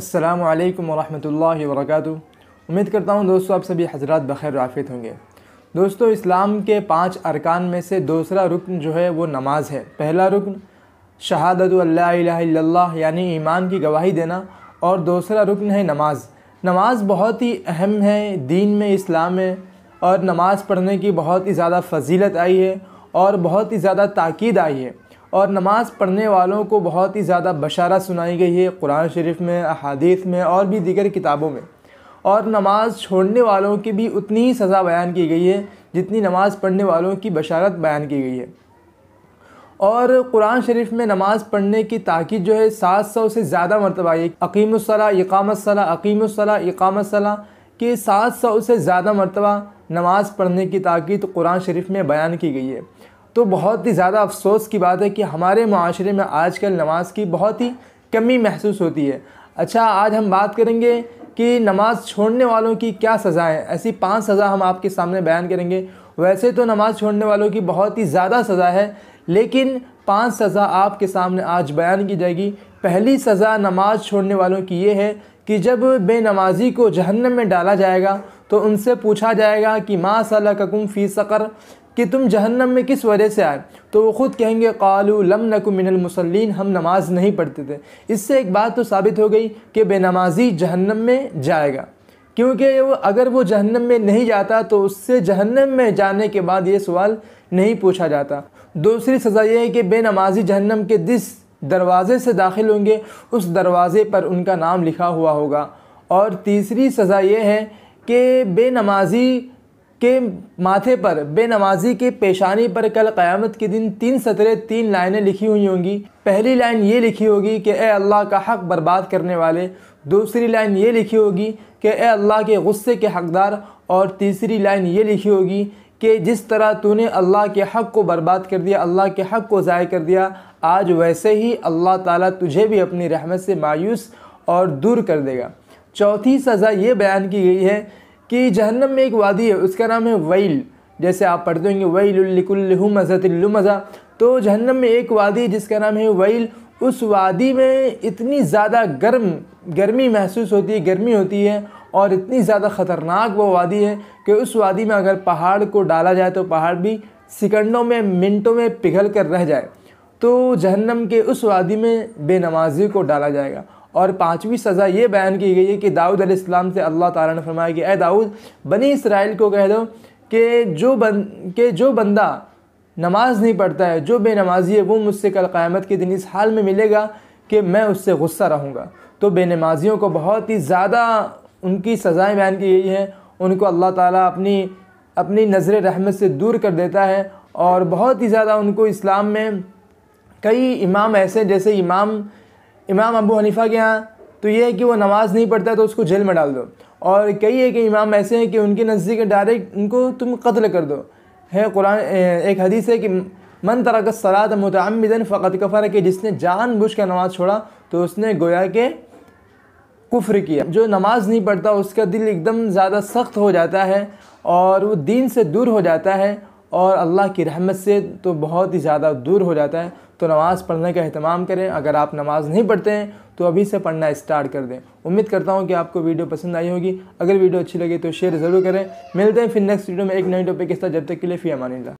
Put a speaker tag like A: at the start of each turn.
A: अस्सलामु अलैकुम वरहमतुल्लाहि वबरकातुहू। उम्मीद करता हूँ दोस्तों आप सभी हज़रात बख़ैर आफ़ियत होंगे। दोस्तों इस्लाम के 5 अरकान में से दूसरा रुकन जो है वो नमाज है। पहला रुकन शहादतु अल्ला इलाहा इल्लल्लाह यानी ईमान की गवाही देना, और दूसरा रुकन है नमाज। नमाज बहुत ही अहम है दीन में, इस्लाम में, और नमाज़ पढ़ने की बहुत ही ज़्यादा फ़जीलत आई है और बहुत ही ज़्यादा ताकीद आई है, और नमाज़ पढ़ने वालों को बहुत ही ज़्यादा बशारत सुनाई गई है कुरान शरीफ में, अहादीस में और भी दीगर किताबों में। और नमाज़ छोड़ने वालों की भी उतनी ही सज़ा बयान की गई है जितनी नमाज़ पढ़ने वालों की बशारत बयान की गई है। और कुरान शरीफ में नमाज़ पढ़ने की ताकीद जो है 700 से ज़्यादा मरतबा आई है। अक़ीमुस्सलाह इक़ामतस्सलाह, अक़ीमुस्सलाह इक़ामतस्सलाह के 700 से ज़्यादा मरतबा नमाज़ पढ़ने की ताकीद कुरान शरीफ में बयान की गई है। तो बहुत ही ज़्यादा अफसोस की बात है कि हमारे माशरे में आजकल नमाज की बहुत ही कमी महसूस होती है। अच्छा, आज हम बात करेंगे कि नमाज़ छोड़ने वालों की क्या सज़ा है। ऐसी 5 सज़ा हम आपके सामने बयान करेंगे। वैसे तो नमाज़ छोड़ने वालों की बहुत ही ज़्यादा सज़ा है, लेकिन 5 सज़ा आपके सामने आज बयान की जाएगी। पहली सज़ा नमाज़ छोड़ने वालों की ये है कि जब बेनमाजी को जहन्नम में डाला जाएगा तो उनसे पूछा जाएगा कि मा सलककुम फ़ी सक़र, कि तुम जहन्नम में किस वजह से आए। तो वो ख़ुद कहेंगे क़ालू लम नकु मिनल मुसल्लीन, हम नमाज नहीं पढ़ते थे। इससे एक बात तो साबित हो गई कि बेनमाजी जहन्नम में जाएगा, क्योंकि वो अगर वो जहन्नम में नहीं जाता तो उससे जहन्नम में जाने के बाद ये सवाल नहीं पूछा जाता। दूसरी सज़ा ये है कि बेनमाजी जहन्नम के जिस दरवाज़े से दाखिल होंगे उस दरवाज़े पर उनका नाम लिखा हुआ होगा। और तीसरी सज़ा ये है कि बेनमाजी के माथे पर, बेनमाजी के पेशानी पर कल क़यामत के दिन 3 सतरें 3 लाइनें लिखी हुई होंगी। पहली लाइन ये लिखी होगी कि ए अल्लाह का हक़ बर्बाद करने वाले। दूसरी लाइन ये लिखी होगी कि ए अल्लाह के गुस्से के हक़दार। और तीसरी लाइन ये लिखी होगी कि जिस तरह तूने अल्लाह के हक़ को बर्बाद कर दिया, अल्लाह के हक़ को ज़ाय कर दिया, आज वैसे ही अल्लाह ताला तुझे भी अपनी रहमत से मायूस और दूर कर देगा। चौथी सज़ा ये बयान की गई है कि जहन्नम में एक वादी है, उसका नाम है वैल। जैसे आप पढ़ते होंगे वैलुल लिकुल्लि हुमज़तिल लुमज़ा, तो जहन्नम में एक वादी जिसका नाम है वैल। उस वादी में इतनी ज़्यादा गर्मी महसूस होती है, गर्मी होती है, और इतनी ज़्यादा ख़तरनाक वो वादी है कि उस वादी में अगर पहाड़ को डाला जाए तो पहाड़ भी सेकंडों में, मिनटों में पिघल कर रह जाए। तो जहन्नम के उस वादी में बेनमाजी को डाला जाएगा। और 5वीं सज़ा ये बयान की गई है कि दाऊद अलैहिस्सलाम से अल्लाह ताला ने फरमाया कि ए दाऊद, बनी इसराइल को कह दो कि जो बंदा नमाज नहीं पढ़ता है, जो बेनमाजी है, वो मुझसे कल क़यामत के दिन इस हाल में मिलेगा कि मैं उससे गुस्सा रहूँगा। तो बेनमाजियों को बहुत ही ज़्यादा उनकी सज़ाएँ बयान की गई हैं। उनको अल्लाह ताला अपनी नज़र रहमत से दूर कर देता है, और बहुत ही ज़्यादा उनको इस्लाम में कई इमाम ऐसे, जैसे इमाम अबू हनीफ़ा के यहाँ तो ये है कि वो नमाज़ नहीं पढ़ता तो उसको जेल में डाल दो, और कई एक इमाम ऐसे हैं कि उनके नज़दीक डायरेक्ट उनको तुम कत्ल कर दो। है कुरान एक हदीस है कि मन तरक सलात मुतअम्मिदन फ़क़द कफ़र, कि जिसने जानबूझ कर नमाज़ छोड़ा तो उसने गोया के कुफ्र किया। जो नमाज़ नहीं पढ़ता उसका दिल एकदम ज़्यादा सख्त हो जाता है और वो दीन से दूर हो जाता है, और अल्लाह की रहमत से तो बहुत ही ज़्यादा दूर हो जाता है। तो नमाज़ पढ़ने का अहतमाम करें। अगर आप नमाज़ नहीं पढ़ते हैं तो अभी से पढ़ना स्टार्ट कर दें। उम्मीद करता हूँ कि आपको वीडियो पसंद आई होगी। अगर वीडियो अच्छी लगे तो शेयर ज़रूर करें। मिलते हैं फिर नेक्स्ट वीडियो में एक नई टॉपिक के साथ। जब तक के लिए फ़ी अमानिल्लाह।